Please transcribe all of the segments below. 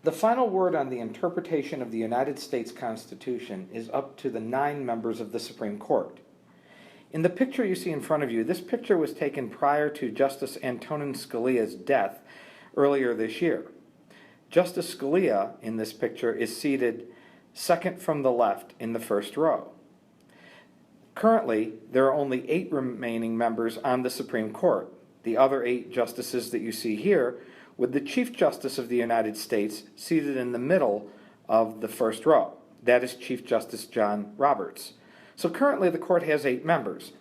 The final word on the interpretation of the United States Constitution is up to the 9 members of the Supreme Court. In the picture you see in front of you, this picture was taken prior to Justice Antonin Scalia's death earlier this year. Justice Scalia in this picture is seated second from the left in the first row. Currently, there are only 8 remaining members on the Supreme Court. The other 8 justices that you see here, with the Chief Justice of the United States seated in the middle of the first row. That is Chief Justice John Roberts. So currently the court has 8 members.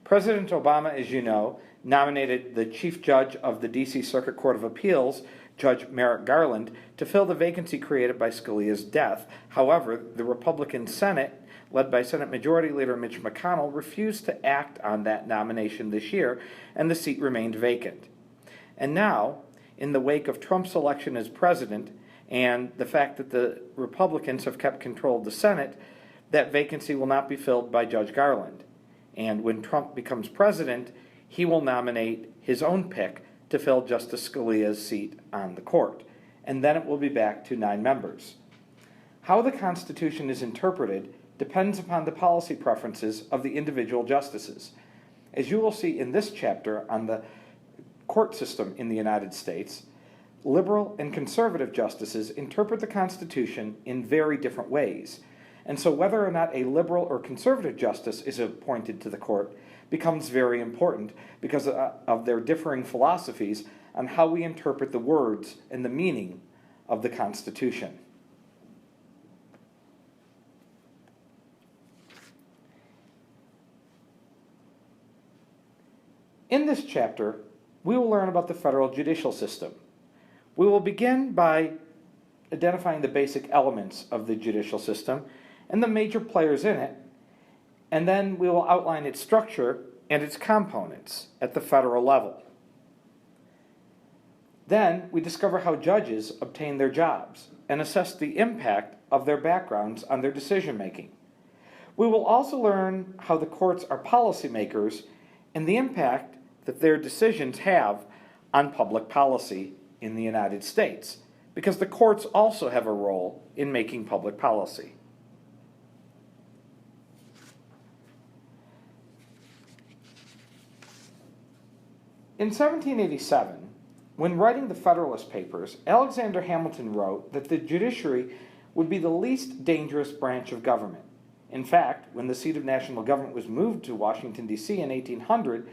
President Obama, as you know, nominated the Chief Judge of the D.C. Circuit Court of Appeals, Judge Merrick Garland, to fill the vacancy created by Scalia's death. However, the Republican Senate, led by Senate Majority Leader Mitch McConnell, refused to act on that nomination this year, and the seat remained vacant. And now, in the wake of Trump's election as president and the fact that the Republicans have kept control of the Senate, that vacancy will not be filled by Judge Garland. And when Trump becomes president, he will nominate his own pick to fill Justice Scalia's seat on the court. And then it will be back to 9 members. How the Constitution is interpreted depends upon the policy preferences of the individual justices. As you will see in this chapter on the court system in the United States, liberal and conservative justices interpret the Constitution in very different ways. And so whether or not a liberal or conservative justice is appointed to the court becomes very important because of their differing philosophies on how we interpret the words and the meaning of the Constitution. In this chapter, we will learn about the federal judicial system. We will begin by identifying the basic elements of the judicial system and the major players in it, and then we will outline its structure and its components at the federal level. Then we discover how judges obtain their jobs and assess the impact of their backgrounds on their decision-making. We will also learn how the courts are policymakers and the impact that their decisions have on public policy in the United States, because the courts also have a role in making public policy. In 1787, when writing the Federalist Papers, Alexander Hamilton wrote that the judiciary would be the least dangerous branch of government. In fact, when the seat of national government was moved to Washington, D.C. in 1800,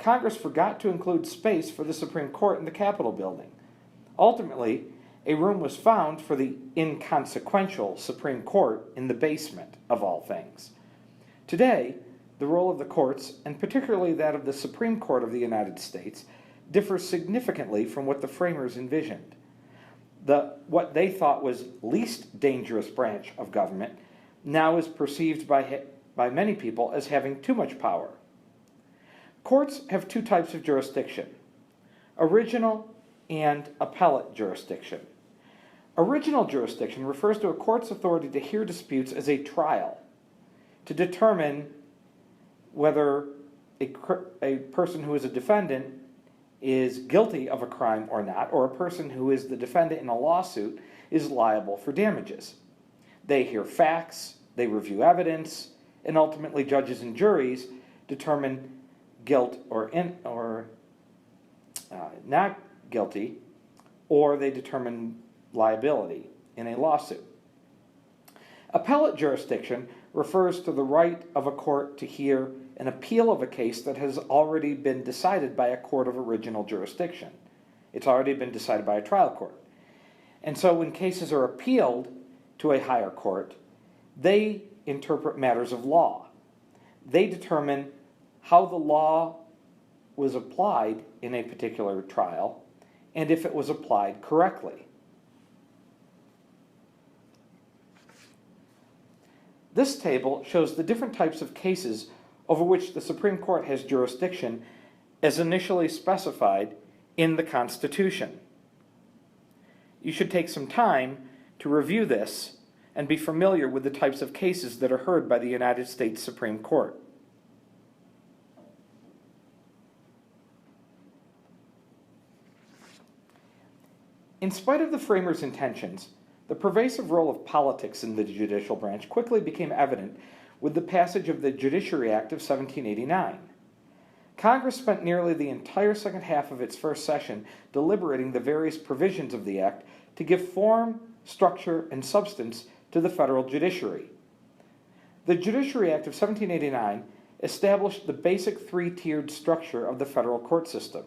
Congress forgot to include space for the Supreme Court in the Capitol building. Ultimately, a room was found for the inconsequential Supreme Court in the basement, of all things. Today, the role of the courts, and particularly that of the Supreme Court of the United States, differs significantly from what the framers envisioned. What they thought was least dangerous branch of government now is perceived by many people as having too much power. Courts have 2 types of jurisdiction: original and appellate jurisdiction. Original jurisdiction refers to a court's authority to hear disputes as a trial, to determine whether a person who is a defendant is guilty of a crime or not, or a person who is the defendant in a lawsuit is liable for damages. They hear facts, they review evidence, and ultimately judges and juries determine guilt or not guilty, or they determine liability in a lawsuit. Appellate jurisdiction refers to the right of a court to hear an appeal of a case that has already been decided by a court of original jurisdiction. It's already been decided by a trial court. And so when cases are appealed to a higher court, they interpret matters of law. They determine how the law was applied in a particular trial and if it was applied correctly. This table shows the different types of cases over which the Supreme Court has jurisdiction as initially specified in the Constitution. You should take some time to review this and be familiar with the types of cases that are heard by the United States Supreme Court. In spite of the framers' intentions, the pervasive role of politics in the judicial branch quickly became evident with the passage of the Judiciary Act of 1789. Congress spent nearly the entire second half of its first session deliberating the various provisions of the Act to give form, structure, and substance to the federal judiciary. The Judiciary Act of 1789 established the basic three-tiered structure of the federal court system.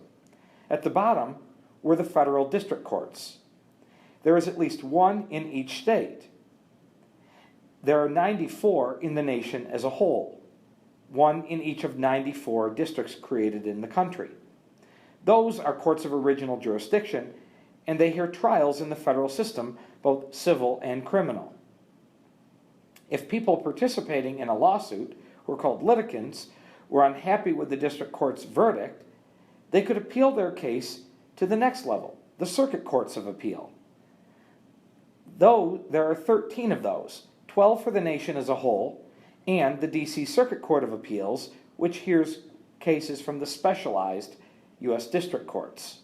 At the bottom were the federal district courts. There is at least one in each state. There are 94 in the nation as a whole, one in each of 94 districts created in the country. Those are courts of original jurisdiction, and they hear trials in the federal system, both civil and criminal. If people participating in a lawsuit, who are called litigants, were unhappy with the district court's verdict, they could appeal their case to the next level, the circuit courts of appeal. Though there are 13 of those, 12 for the nation as a whole, and the D.C. Circuit Court of Appeals, which hears cases from the specialized U.S. district courts.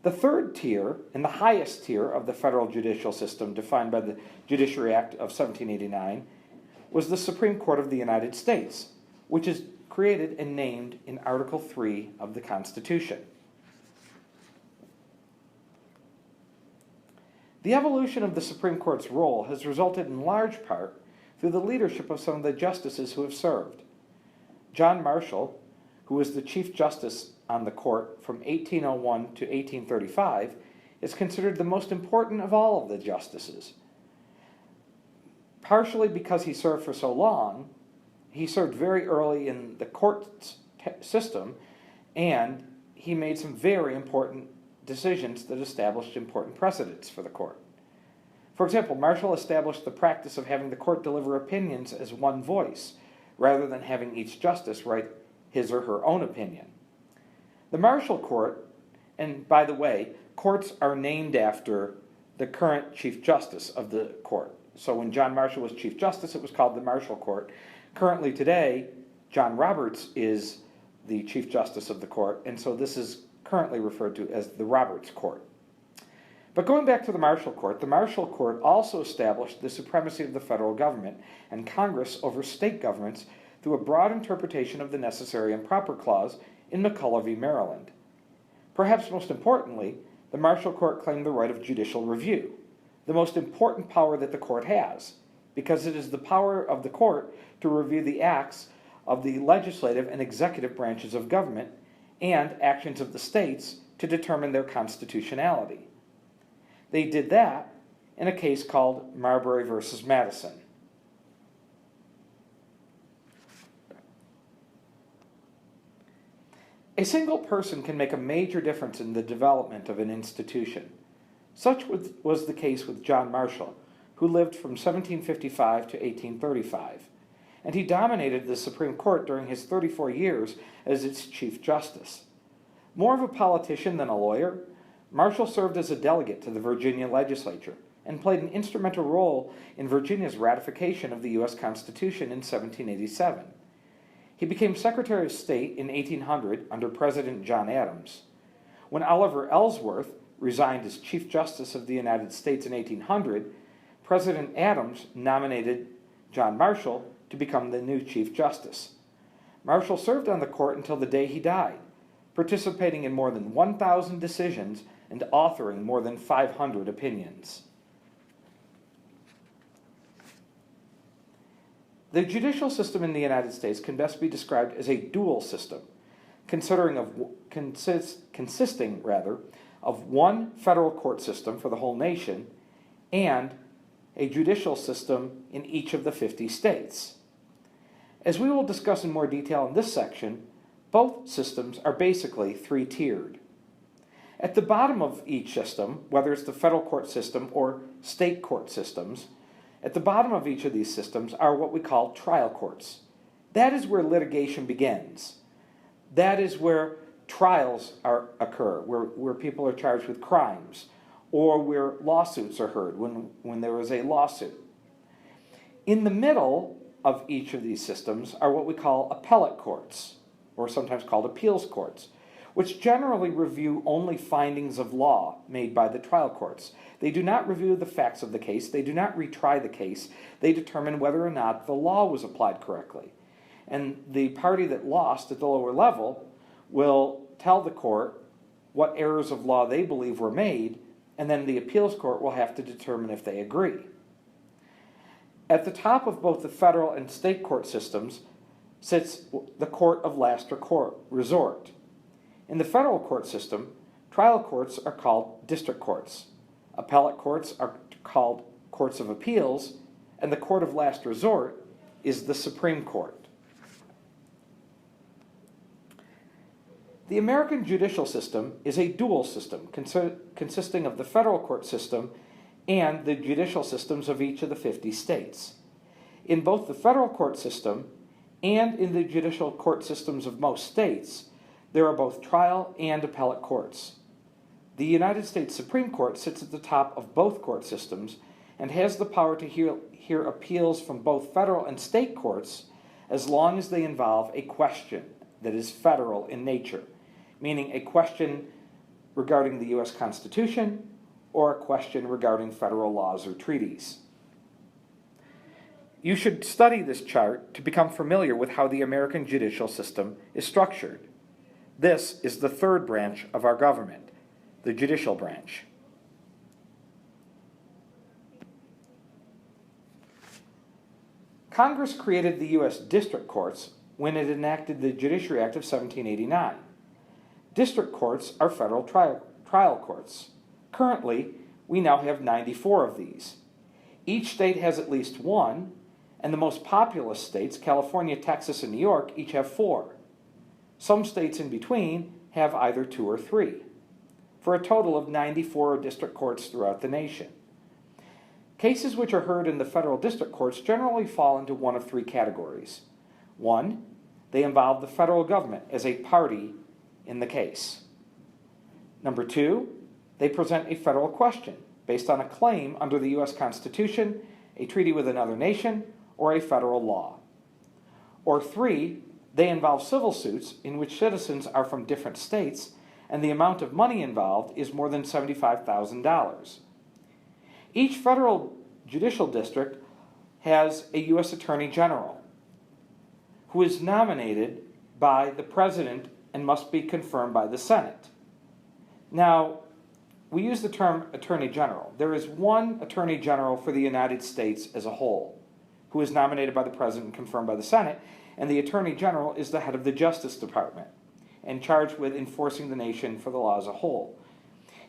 The third tier, and the highest tier of the federal judicial system defined by the Judiciary Act of 1789, was the Supreme Court of the United States, which is created and named in Article 3 of the Constitution. The evolution of the Supreme Court's role has resulted in large part through the leadership of some of the justices who have served. John Marshall, who was the Chief Justice on the court from 1801 to 1835, is considered the most important of all of the justices. Partially because he served for so long, he served very early in the court system, and he made some very important decisions that established important precedents for the court. For example, Marshall established the practice of having the court deliver opinions as one voice, rather than having each justice write his or her own opinion. The Marshall Court, and by the way, courts are named after the current Chief Justice of the court. So when John Marshall was Chief Justice, it was called the Marshall Court. Currently today, John Roberts is the Chief Justice of the court, and so this is currently referred to as the Roberts Court. But going back to the Marshall Court also established the supremacy of the federal government and Congress over state governments through a broad interpretation of the Necessary and Proper Clause in McCulloch v. Maryland. Perhaps most importantly, the Marshall Court claimed the right of judicial review, the most important power that the court has, because it is the power of the court to review the acts of the legislative and executive branches of government and actions of the states to determine their constitutionality. They did that in a case called Marbury versus Madison. A single person can make a major difference in the development of an institution. Such was the case with John Marshall, who lived from 1755 to 1835, and he dominated the Supreme Court during his 34 years as its Chief Justice. More of a politician than a lawyer, Marshall served as a delegate to the Virginia legislature and played an instrumental role in Virginia's ratification of the U.S. Constitution in 1787. He became Secretary of State in 1800 under President John Adams. When Oliver Ellsworth resigned as Chief Justice of the United States in 1800, President Adams nominated John Marshall to become the new Chief Justice. Marshall served on the court until the day he died, participating in more than 1,000 decisions and authoring more than 500 opinions. The judicial system in the United States can best be described as a dual system, consisting of one federal court system for the whole nation and a judicial system in each of the 50 states. As we will discuss in more detail in this section, both systems are basically three-tiered. At the bottom of each system, whether it's the federal court system or state court systems, at the bottom of each of these systems are what we call trial courts. That is where litigation begins. That is where trials occur, where people are charged with crimes, or where lawsuits are heard when there is a lawsuit. In the middle of each of these systems are what we call appellate courts, or sometimes called appeals courts, which generally review only findings of law made by the trial courts. They do not review the facts of the case. They do not retry the case. They determine whether or not the law was applied correctly. And the party that lost at the lower level will tell the court what errors of law they believe were made, and then the appeals court will have to determine if they agree. At the top of both the federal and state court systems sits the court of last resort. In the federal court system, trial courts are called district courts. Appellate courts are called courts of appeals, and the court of last resort is the Supreme Court. The American judicial system is a dual system consisting of the federal court system and the judicial systems of each of the 50 states. In both the federal court system and in the judicial court systems of most states, there are both trial and appellate courts. The United States Supreme Court sits at the top of both court systems and has the power to hear appeals from both federal and state courts as long as they involve a question that is federal in nature, meaning a question regarding the U.S. Constitution or a question regarding federal laws or treaties. You should study this chart to become familiar with how the American judicial system is structured. This is the third branch of our government, the judicial branch. Congress created the U.S. district courts when it enacted the Judiciary Act of 1789. District courts are federal trial courts. Currently, we now have 94 of these. Each state has at least one, and the most populous states, California, Texas, and New York, each have 4. Some states in between have either 2 or 3, for a total of 94 district courts throughout the nation. Cases which are heard in the federal district courts generally fall into one of 3 categories. 1, they involve the federal government as a party in the case. Number 2, they present a federal question based on a claim under the U.S. Constitution, a treaty with another nation, or a federal law. Or 3, they involve civil suits in which citizens are from different states and the amount of money involved is more than $75,000. Each federal judicial district has a U.S. Attorney General who is nominated by the President and must be confirmed by the Senate. Now, we use the term Attorney General. There is one Attorney General for the United States as a whole, who is nominated by the President and confirmed by the Senate, and the Attorney General is the head of the Justice Department and charged with enforcing the nation for the law as a whole.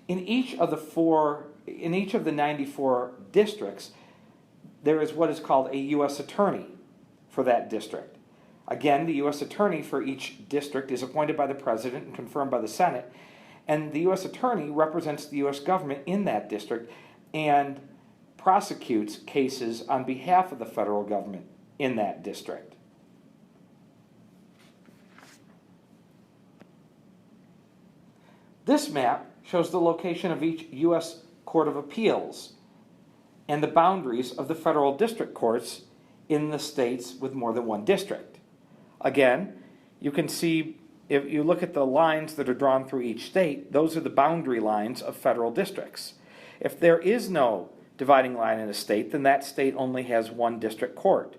In each of the 94 districts, there is what is called a U.S. Attorney for that district. Again, the U.S. Attorney for each district is appointed by the President and confirmed by the Senate, and the U.S. Attorney represents the U.S. government in that district and prosecutes cases on behalf of the federal government in that district. This map shows the location of each U.S. Court of Appeals and the boundaries of the federal district courts in the states with more than one district. Again, you can see, if you look at the lines that are drawn through each state, those are the boundary lines of federal districts. If there is no dividing line in a state, then that state only has one district court.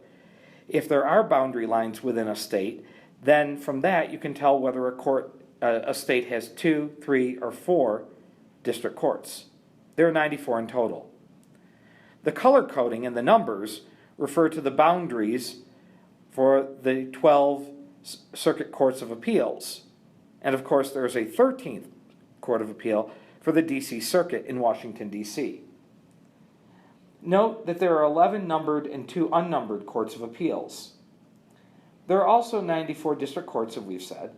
If there are boundary lines within a state, then from that you can tell whether a state has 2, 3, or 4 district courts. There are 94 in total. The color coding and the numbers refer to the boundaries for the 12 circuit courts of appeals. And of course, there is a 13th Court of Appeal for the D.C. Circuit in Washington, D.C. Note that there are 11 numbered and 2 unnumbered courts of appeals. There are also 94 district courts, as we've said,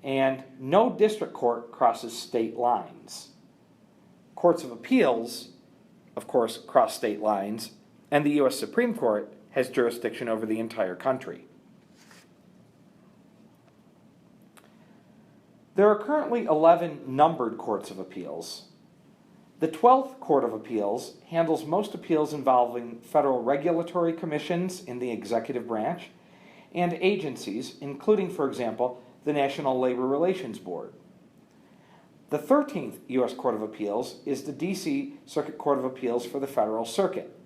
and no district court crosses state lines. Courts of appeals, of course, cross state lines, and the U.S. Supreme Court has jurisdiction over the entire country. There are currently 11 numbered courts of appeals. The 12th Court of Appeals handles most appeals involving federal regulatory commissions in the executive branch and agencies, including, for example, the National Labor Relations Board. The 13th U.S. Court of Appeals is the D.C. Circuit Court of Appeals for the Federal Circuit,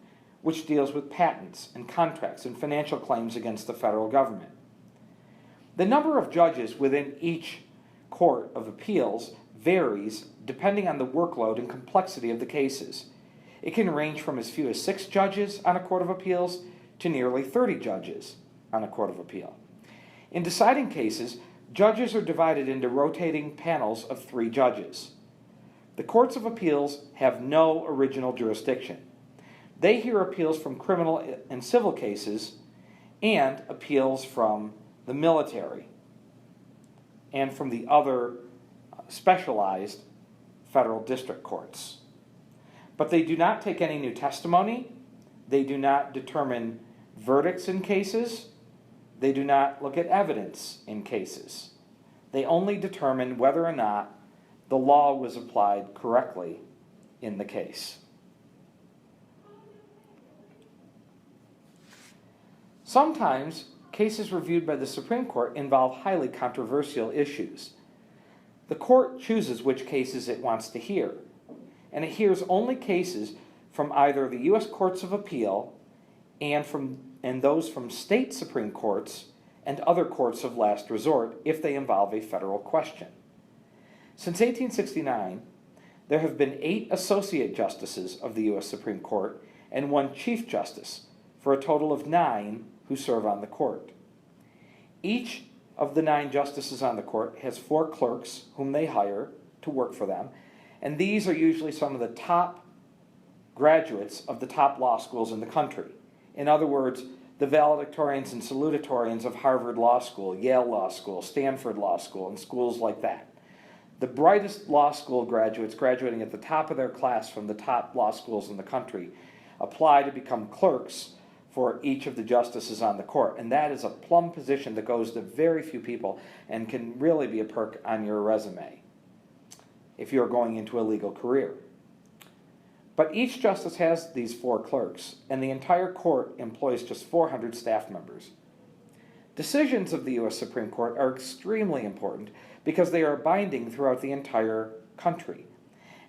which deals with patents and contracts and financial claims against the federal government. The number of judges within each Court of Appeals varies depending on the workload and complexity of the cases. It can range from as few as 6 judges on a Court of Appeals to nearly 30 judges on a Court of Appeal. In deciding cases, judges are divided into rotating panels of 3 judges. The Courts of Appeals have no original jurisdiction. They hear appeals from criminal and civil cases and appeals from the military and from the other specialized federal district courts. But they do not take any new testimony. They do not determine verdicts in cases. They do not look at evidence in cases. They only determine whether or not the law was applied correctly in the case. Sometimes cases reviewed by the Supreme Court involve highly controversial issues. The court chooses which cases it wants to hear, and it hears only cases from either the U.S. Courts of Appeal and those from state Supreme Courts and other courts of last resort if they involve a federal question. Since 1869, there have been 8 associate justices of the U.S. Supreme Court and 1 chief justice, for a total of 9 who serve on the court. Each of the 9 justices on the court has 4 clerks whom they hire to work for them, and these are usually some of the top graduates of the top law schools in the country. In other words, the valedictorians and salutatorians of Harvard Law School, Yale Law School, Stanford Law School, and schools like that. The brightest law school graduates graduating at the top of their class from the top law schools in the country apply to become clerks for each of the justices on the court. And that is a plum position that goes to very few people and can really be a perk on your resume if you're going into a legal career. But each justice has these 4 clerks, and the entire court employs just 400 staff members. Decisions of the U.S. Supreme Court are extremely important because they are binding throughout the entire country,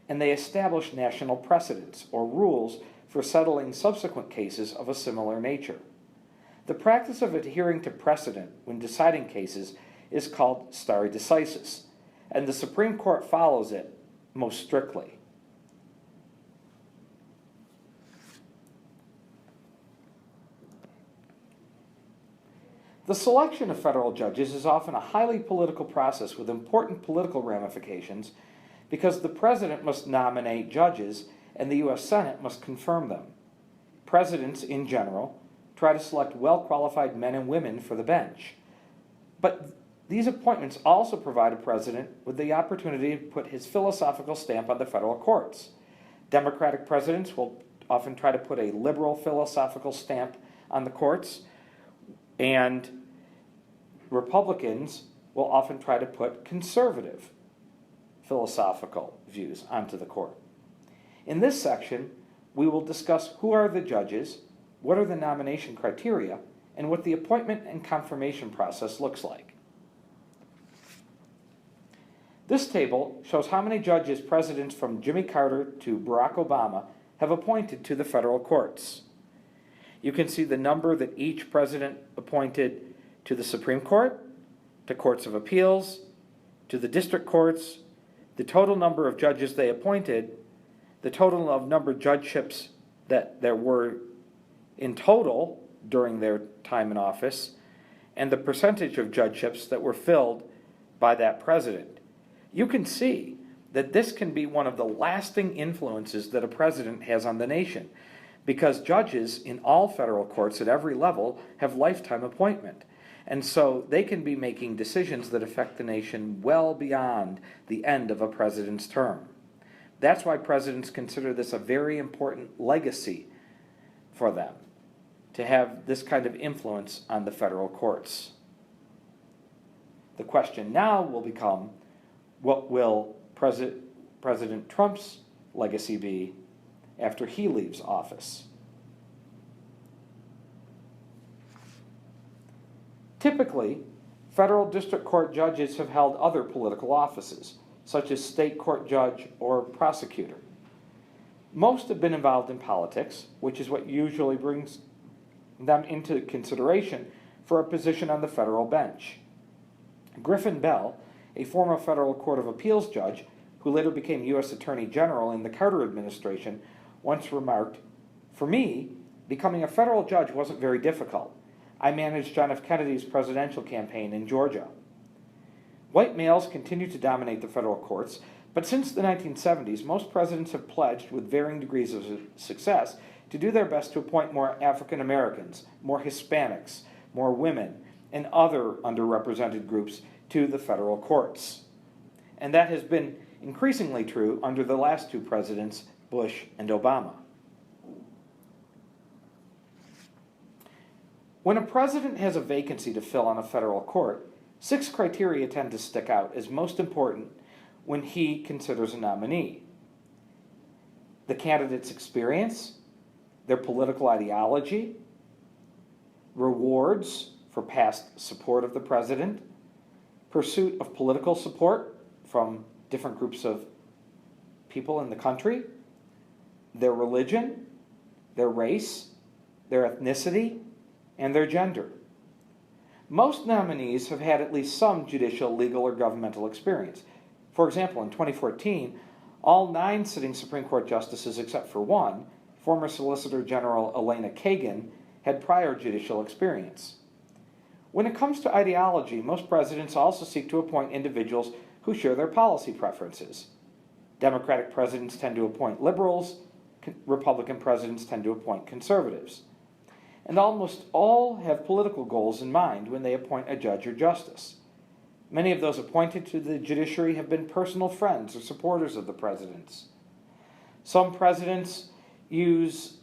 and they establish national precedents or rules for settling subsequent cases of a similar nature. The practice of adhering to precedent when deciding cases is called stare decisis, and the Supreme Court follows it most strictly. The selection of federal judges is often a highly political process with important political ramifications because the president must nominate judges and the U.S. Senate must confirm them. Presidents, in general, try to select well-qualified men and women for the bench. But these appointments also provide a president with the opportunity to put his philosophical stamp on the federal courts. Democratic presidents will often try to put a liberal philosophical stamp on the courts, and Republicans will often try to put conservative philosophical views onto the court. In this section, we will discuss who are the judges, what are the nomination criteria, and what the appointment and confirmation process looks like. This table shows how many judges presidents from Jimmy Carter to Barack Obama have appointed to the federal courts. You can see the number that each president appointed to the Supreme Court, to courts of appeals, to the district courts, the total number of judges they appointed, the total of number of judgeships that there were in total during their time in office, and the percentage of judgeships that were filled by that president. You can see that this can be one of the lasting influences that a president has on the nation, because judges in all federal courts at every level have lifetime appointment. And so they can be making decisions that affect the nation well beyond the end of a president's term. That's why presidents consider this a very important legacy for them, to have this kind of influence on the federal courts. The question now will become, what will President Trump's legacy be after he leaves office? Typically, Federal district court judges have held other political offices, such as state court judge or prosecutor. Most have been involved in politics, which is what usually brings them into consideration for a position on the federal bench. Griffin Bell, a former federal court of appeals judge who later became U.S. Attorney General in the Carter administration, once remarked, "For me, becoming a federal judge wasn't very difficult. I managed John F. Kennedy's presidential campaign in Georgia." White males continue to dominate the federal courts, but since the 1970s, most presidents have pledged, with varying degrees of success, to do their best to appoint more African Americans, more Hispanics, more women, and other underrepresented groups to the federal courts. And that has been increasingly true under the last two presidents, Bush and Obama. When a president has a vacancy to fill on a federal court, 6 criteria tend to stick out as most important when he considers a nominee: the candidate's experience, their political ideology, rewards for past support of the president, pursuit of political support from different groups of people in the country, their religion, their race, their ethnicity, and their gender. Most nominees have had at least some judicial, legal, or governmental experience. For example, in 2014, all 9 sitting Supreme Court justices except for one, former Solicitor General Elena Kagan, had prior judicial experience. When it comes to ideology, most presidents also seek to appoint individuals who share their policy preferences. Democratic presidents tend to appoint liberals, Republican presidents tend to appoint conservatives. And almost all have political goals in mind when they appoint a judge or justice. Many of those appointed to the judiciary have been personal friends or supporters of the president's. Some presidents use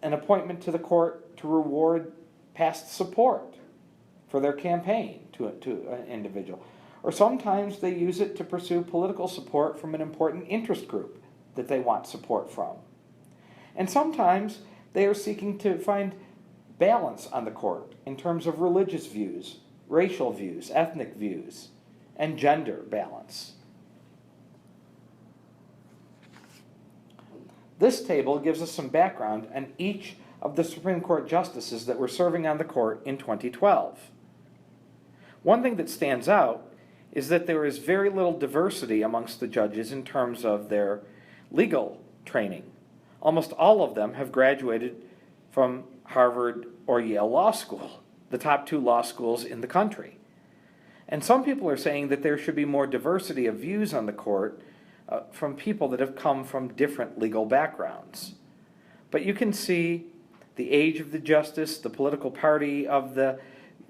an appointment to the court to reward past support for their campaign to an individual. Or sometimes they use it to pursue political support from an important interest group that they want support from. And sometimes they are seeking to find balance on the court in terms of religious views, racial views, ethnic views, and gender balance. This table gives us some background on each of the Supreme Court justices that were serving on the court in 2012. One thing that stands out is that there is very little diversity amongst the judges in terms of their legal training. Almost all of them have graduated from Harvard or Yale Law School, the top 2 law schools in the country. And some people are saying that there should be more diversity of views on the court from people that have come from different legal backgrounds. But you can see the age of the justice, the political party of the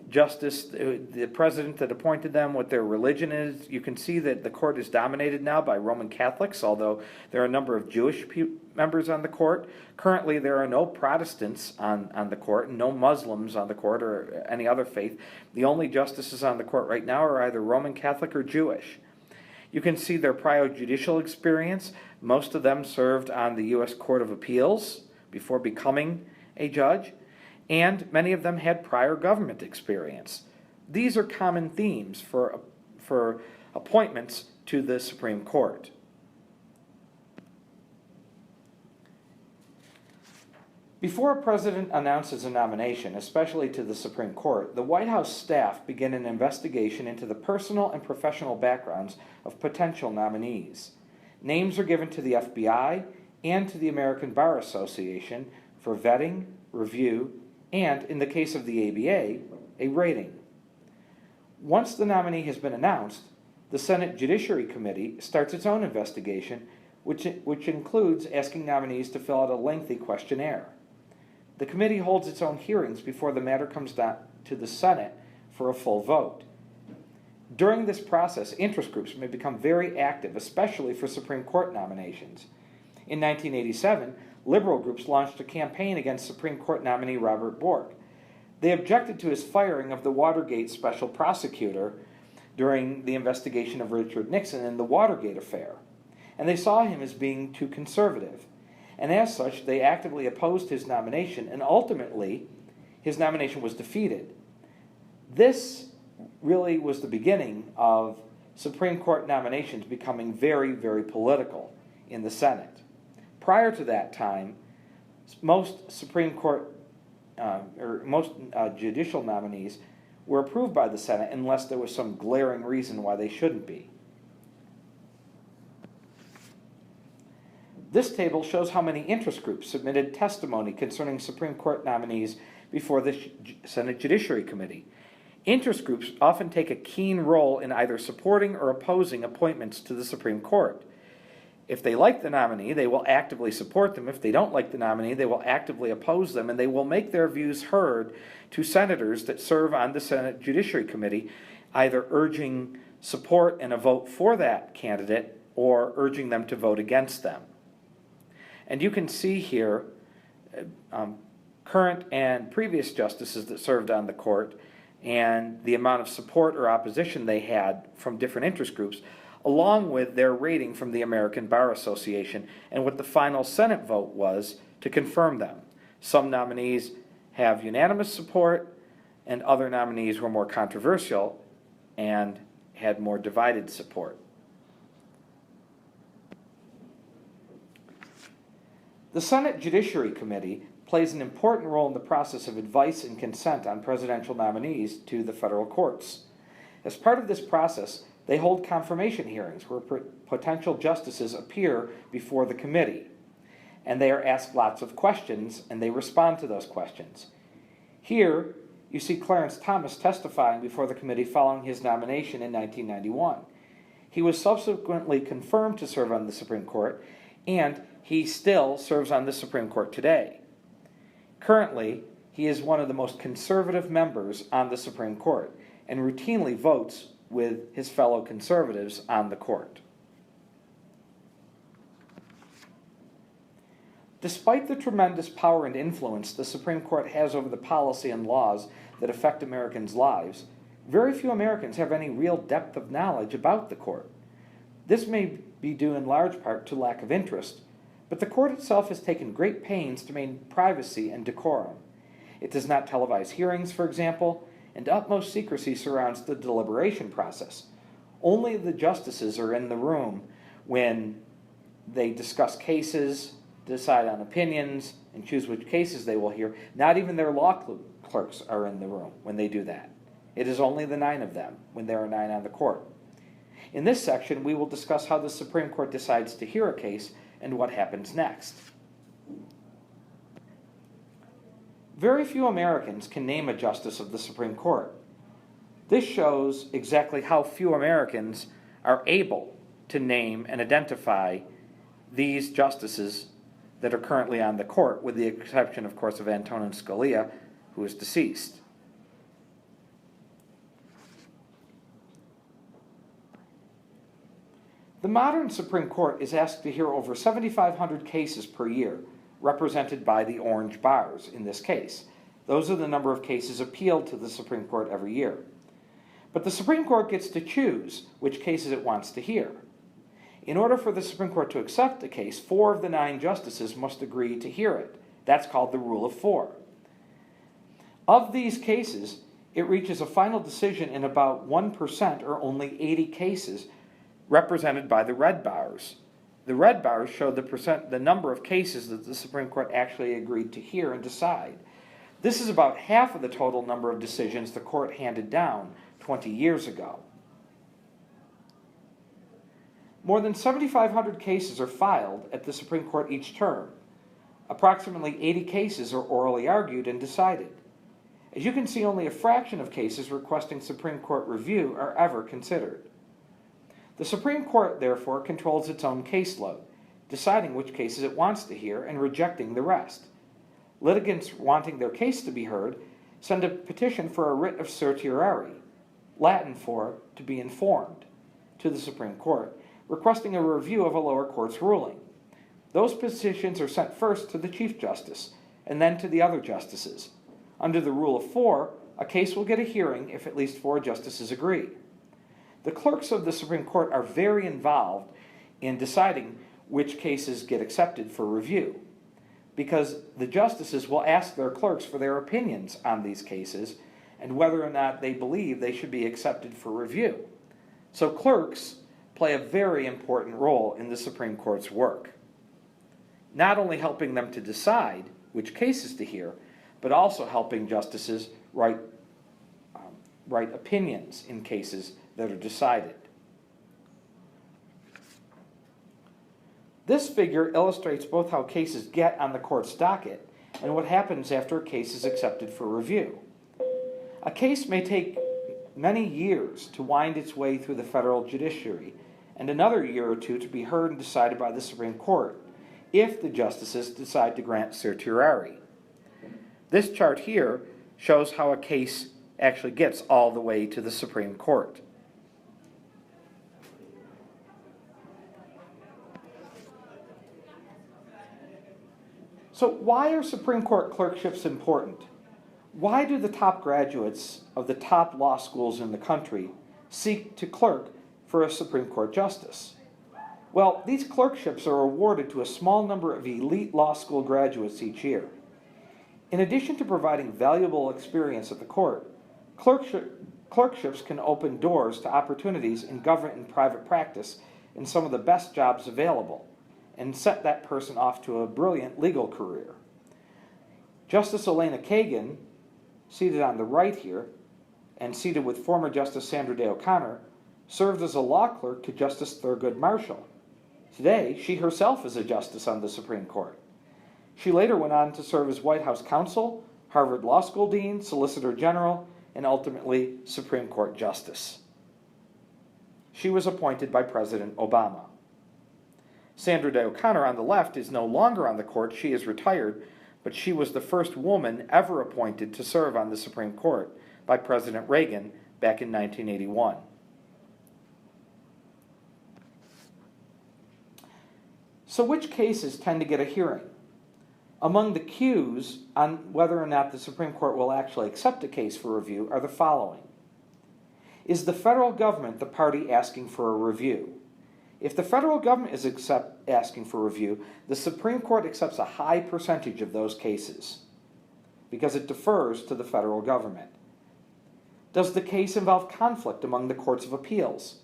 justice, the president that appointed them, what their religion is. You can see that the court is dominated now by Roman Catholics, although there are a number of Jewish members on the court. Currently, there are no Protestants on the court, no Muslims on the court, or any other faith. The only justices on the court right now are either Roman Catholic or Jewish. You can see their prior judicial experience. Most of them served on the U.S. Court of Appeals before becoming a judge, and many of them had prior government experience. These are common themes for appointments to the Supreme Court. Before a president announces a nomination, especially to the Supreme Court, the White House staff begin an investigation into the personal and professional backgrounds of potential nominees. Names are given to the FBI and to the American Bar Association for vetting, review, and, in the case of the ABA, a rating. Once the nominee has been announced, the Senate Judiciary Committee starts its own investigation, which includes asking nominees to fill out a lengthy questionnaire. The committee holds its own hearings before the matter comes down to the Senate for a full vote. During this process, interest groups may become very active, especially for Supreme Court nominations. In 1987, liberal groups launched a campaign against Supreme Court nominee Robert Bork. They objected to his firing of the Watergate special prosecutor during the investigation of Richard Nixon in the Watergate affair, and they saw him as being too conservative. And as such, they actively opposed his nomination, and ultimately, his nomination was defeated. This really was the beginning of Supreme Court nominations becoming very, very political in the Senate. Prior to that time, most Supreme Court most judicial nominees were approved by the Senate unless there was some glaring reason why they shouldn't be. This table shows how many interest groups submitted testimony concerning Supreme Court nominees before the Senate Judiciary Committee. Interest groups often take a keen role in either supporting or opposing appointments to the Supreme Court. If they like the nominee, they will actively support them. If they don't like the nominee, they will actively oppose them, and they will make their views heard to senators that serve on the Senate Judiciary Committee, either urging support and a vote for that candidate or urging them to vote against them. And you can see here current and previous justices that served on the court and the amount of support or opposition they had from different interest groups, along with their rating from the American Bar Association and what the final Senate vote was to confirm them. Some nominees have unanimous support, and other nominees were more controversial and had more divided support. The Senate Judiciary Committee plays an important role in the process of advice and consent on presidential nominees to the federal courts. As part of this process, they hold confirmation hearings where potential justices appear before the committee, and they are asked lots of questions, and they respond to those questions. Here, you see Clarence Thomas testifying before the committee following his nomination in 1991. He was subsequently confirmed to serve on the Supreme Court, and he still serves on the Supreme Court today. Currently, he is one of the most conservative members on the Supreme Court and routinely votes with his fellow conservatives on the court. Despite the tremendous power and influence the Supreme Court has over the policy and laws that affect Americans' lives, very few Americans have any real depth of knowledge about the court. This may be due in large part to lack of interest, but the court itself has taken great pains to maintain privacy and decorum. It does not televise hearings, for example, and utmost secrecy surrounds the deliberation process. Only the justices are in the room when they discuss cases, decide on opinions, and choose which cases they will hear. Not even their law clerks are in the room when they do that. It is only the 9 of them when there are 9 on the court. In this section, we will discuss how the Supreme Court decides to hear a case and what happens next. Very few Americans can name a justice of the Supreme Court. This shows exactly how few Americans are able to name and identify these justices that are currently on the court, with the exception, of course, of Antonin Scalia, who is deceased. The modern Supreme Court is asked to hear over 7,500 cases per year, represented by the orange bars in this case. Those are the number of cases appealed to the Supreme Court every year. But the Supreme Court gets to choose which cases it wants to hear. In order for the Supreme Court to accept a case, 4 of the 9 justices must agree to hear it. That's called the Rule of 4. Of these cases, it reaches a final decision in about 1%, or only 80 cases, represented by the red bars. The red bars show the number of cases that the Supreme Court actually agreed to hear and decide. This is about half of the total number of decisions the court handed down 20 years ago. More than 7,500 cases are filed at the Supreme Court each term. Approximately 80 cases are orally argued and decided. As you can see, only a fraction of cases requesting Supreme Court review are ever considered. The Supreme Court, therefore, controls its own caseload, deciding which cases it wants to hear and rejecting the rest. Litigants wanting their case to be heard send a petition for a writ of certiorari, Latin for to be informed, to the Supreme Court, requesting a review of a lower court's ruling. Those petitions are sent first to the Chief Justice and then to the other justices. Under the Rule of 4, a case will get a hearing if at least 4 justices agree. The clerks of the Supreme Court are very involved in deciding which cases get accepted for review, because the justices will ask their clerks for their opinions on these cases, and whether or not they believe they should be accepted for review. So clerks play a very important role in the Supreme Court's work, not only helping them to decide which cases to hear, but also helping justices write opinions in cases that are decided. This figure illustrates both how cases get on the court's docket and what happens after a case is accepted for review. A case may take many years to wind its way through the federal judiciary, and another year or two to be heard and decided by the Supreme Court, if the justices decide to grant certiorari. This chart here shows how a case actually gets all the way to the Supreme Court. So why are Supreme Court clerkships important? Why do the top graduates of the top law schools in the country seek to clerk for a Supreme Court justice? Well, these clerkships are awarded to a small number of elite law school graduates each year. In addition to providing valuable experience at the court, clerkships can open doors to opportunities in government and private practice in some of the best jobs available, and set that person off to a brilliant legal career. Justice Elena Kagan, seated on the right here, and seated with former Justice Sandra Day O'Connor, served as a law clerk to Justice Thurgood Marshall. Today, she herself is a justice on the Supreme Court. She later went on to serve as White House counsel, Harvard Law School dean, Solicitor General, and ultimately Supreme Court justice. She was appointed by President Obama. Sandra Day O'Connor on the left is no longer on the court. She is retired, but she was the first woman ever appointed to serve on the Supreme Court by President Reagan back in 1981. So which cases tend to get a hearing? Among the cues on whether or not the Supreme Court will actually accept a case for review are the following. Is the federal government the party asking for a review? If the federal government is asking for review, the Supreme Court accepts a high percentage of those cases because it defers to the federal government. Does the case involve conflict among the courts of appeals?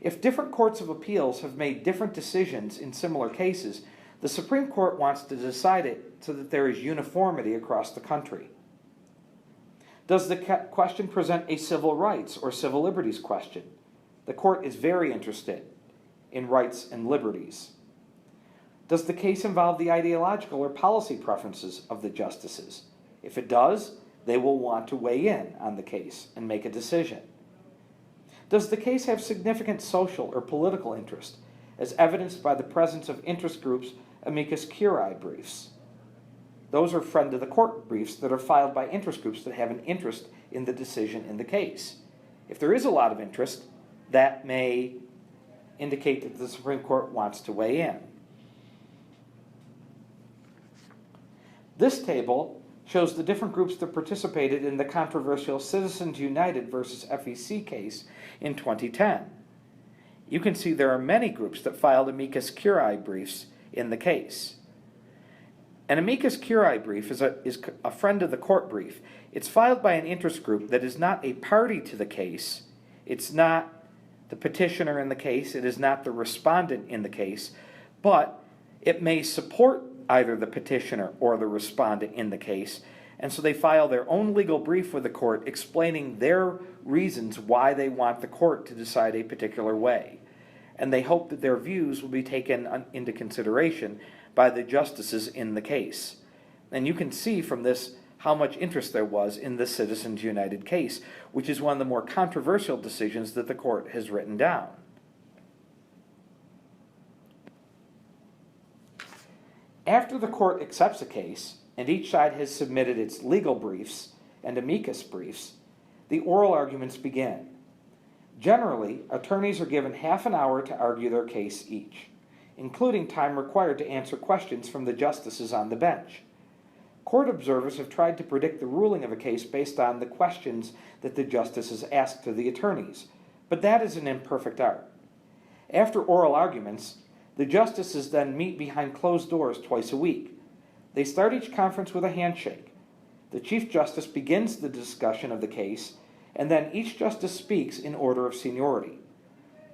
If different courts of appeals have made different decisions in similar cases, the Supreme Court wants to decide it so that there is uniformity across the country. Does the question present a civil rights or civil liberties question? The court is very interested in rights and liberties. Does the case involve the ideological or policy preferences of the justices? If it does, they will want to weigh in on the case and make a decision. Does the case have significant social or political interest, as evidenced by the presence of interest groups' amicus curiae briefs? Those are friend of the court briefs that are filed by interest groups that have an interest in the decision in the case. If there is a lot of interest, that may indicate that the Supreme Court wants to weigh in. This table shows the different groups that participated in the controversial Citizens United versus FEC case in 2010. You can see there are many groups that filed amicus curiae briefs in the case. An amicus curiae brief is a friend of the court brief. It's filed by an interest group that is not a party to the case. It's not the petitioner in the case. It is not the respondent in the case. But it may support either the petitioner or the respondent in the case. And so they file their own legal brief with the court explaining their reasons why they want the court to decide a particular way. And they hope that their views will be taken into consideration by the justices in the case. And you can see from this how much interest there was in the Citizens United case, which is one of the more controversial decisions that the court has written down. After the court accepts a case, and each side has submitted its legal briefs and amicus briefs, the oral arguments begin. Generally, attorneys are given half an hour to argue their case each, including time required to answer questions from the justices on the bench. Court observers have tried to predict the ruling of a case based on the questions that the justices ask to the attorneys, but that is an imperfect art. After oral arguments, the justices then meet behind closed doors twice a week. They start each conference with a handshake. The Chief Justice begins the discussion of the case, and then each justice speaks in order of seniority.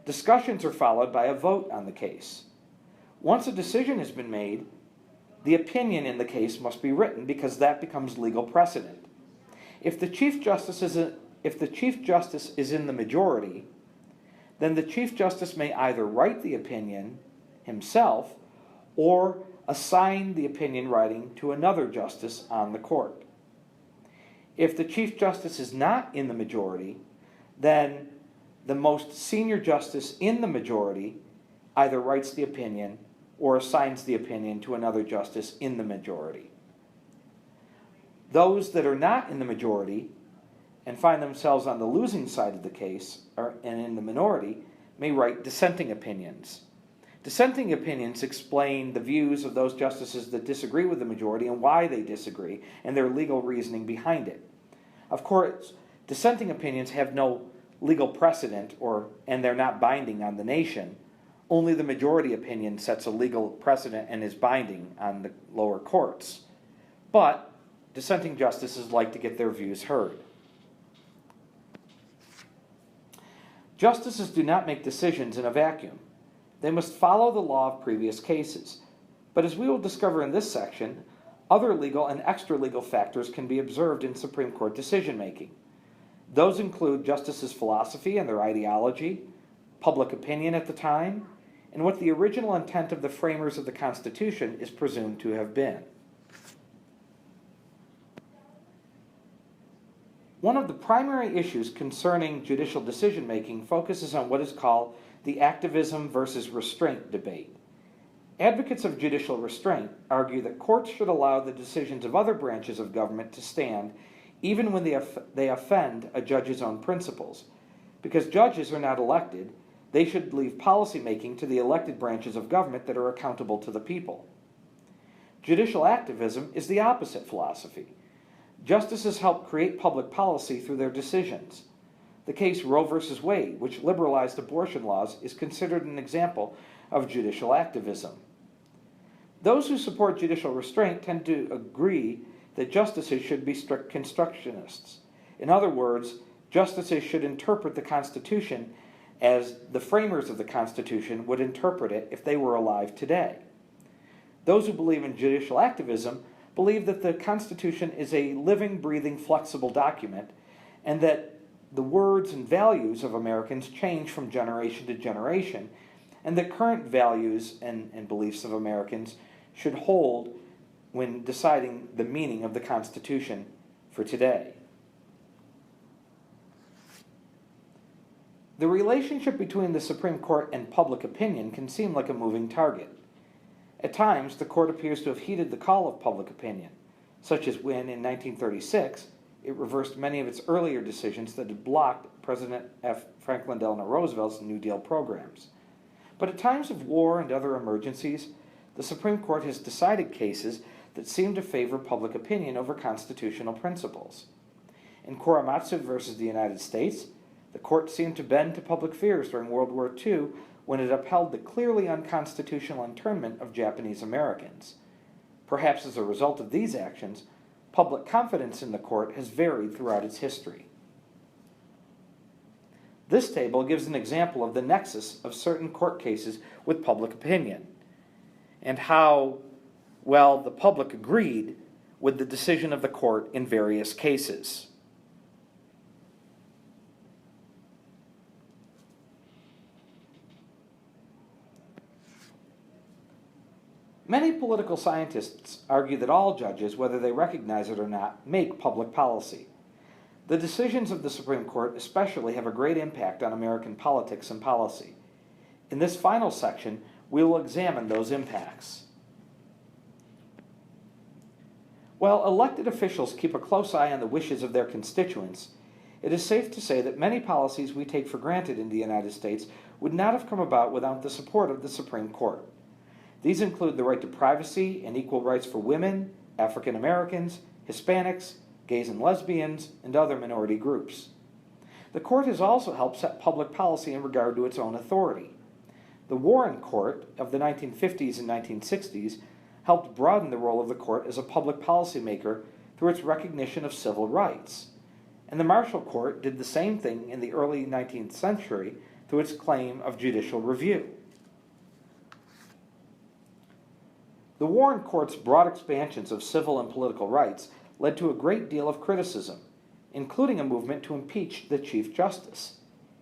Discussions are followed by a vote on the case. Once a decision has been made, the opinion in the case must be written because that becomes legal precedent. If the Chief Justice is in the majority, then the Chief Justice may either write the opinion himself or assign the opinion writing to another justice on the court. If the Chief Justice is not in the majority, then the most senior justice in the majority either writes the opinion or assigns the opinion to another justice in the majority. Those that are not in the majority and find themselves on the losing side of the case and in the minority may write dissenting opinions. Dissenting opinions explain the views of those justices that disagree with the majority and why they disagree and their legal reasoning behind it. Of course, dissenting opinions have no legal precedent and they're not binding on the nation. Only the majority opinion sets a legal precedent and is binding on the lower courts. But dissenting justices like to get their views heard. Justices do not make decisions in a vacuum. They must follow the law of previous cases. But as we will discover in this section, other legal and extra-legal factors can be observed in Supreme Court decision-making. Those include justices' philosophy and their ideology, public opinion at the time, and what the original intent of the framers of the Constitution is presumed to have been. One of the primary issues concerning judicial decision-making focuses on what is called the activism versus restraint debate. Advocates of judicial restraint argue that courts should allow the decisions of other branches of government to stand even when they offend a judge's own principles. Because judges are not elected, they should leave policymaking to the elected branches of government that are accountable to the people. Judicial activism is the opposite philosophy. Justices help create public policy through their decisions. The case Roe v. Wade, which liberalized abortion laws, is considered an example of judicial activism. Those who support judicial restraint tend to agree that justices should be strict constructionists. In other words, justices should interpret the Constitution as the framers of the Constitution would interpret it if they were alive today. Those who believe in judicial activism believe that the Constitution is a living, breathing, flexible document, and that the words and values of Americans change from generation to generation, and the current values and beliefs of Americans should hold when deciding the meaning of the Constitution for today. The relationship between the Supreme Court and public opinion can seem like a moving target. At times, the court appears to have heeded the call of public opinion, such as when, in 1936, it reversed many of its earlier decisions that had blocked President Franklin Delano Roosevelt's New Deal programs. But at times of war and other emergencies, the Supreme Court has decided cases that seem to favor public opinion over constitutional principles. In Korematsu versus the United States, the court seemed to bend to public fears during World War II when it upheld the clearly unconstitutional internment of Japanese Americans. Perhaps as a result of these actions, public confidence in the court has varied throughout its history. This table gives an example of the nexus of certain court cases with public opinion, and how well the public agreed with the decision of the court in various cases. Many political scientists argue that all judges, whether they recognize it or not, make public policy. The decisions of the Supreme Court especially have a great impact on American politics and policy. In this final section, we will examine those impacts. While elected officials keep a close eye on the wishes of their constituents, it is safe to say that many policies we take for granted in the United States would not have come about without the support of the Supreme Court. These include the right to privacy and equal rights for women, African Americans, Hispanics, gays and lesbians, and other minority groups. The court has also helped set public policy in regard to its own authority. The Warren Court of the 1950s and 1960s helped broaden the role of the court as a public policymaker through its recognition of civil rights. And the Marshall Court did the same thing in the early 19th century through its claim of judicial review. The Warren Court's broad expansions of civil and political rights led to a great deal of criticism, including a movement to impeach the Chief Justice.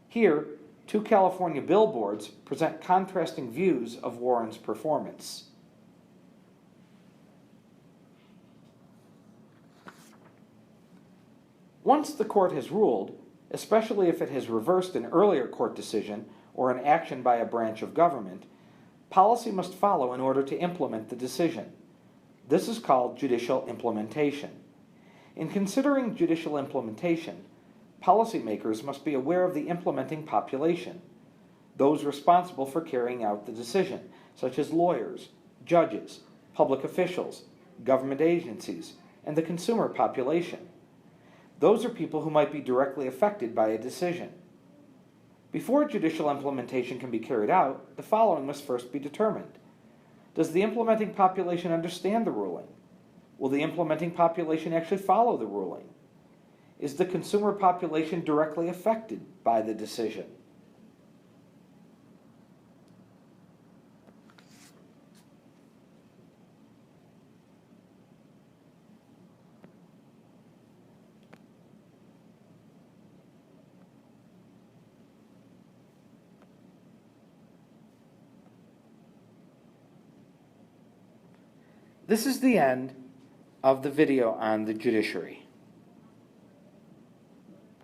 Here, two California billboards present contrasting views of Warren's performance. Once the court has ruled, especially if it has reversed an earlier court decision or an action by a branch of government, policy must follow in order to implement the decision. This is called judicial implementation. In considering judicial implementation, policymakers must be aware of the implementing population, those responsible for carrying out the decision, such as lawyers, judges, public officials, government agencies, and the consumer population. Those are people who might be directly affected by a decision. Before judicial implementation can be carried out, the following must first be determined. Does the implementing population understand the ruling? Will the implementing population actually follow the ruling? Is the consumer population directly affected by the decision? This is the end of the video on the judiciary.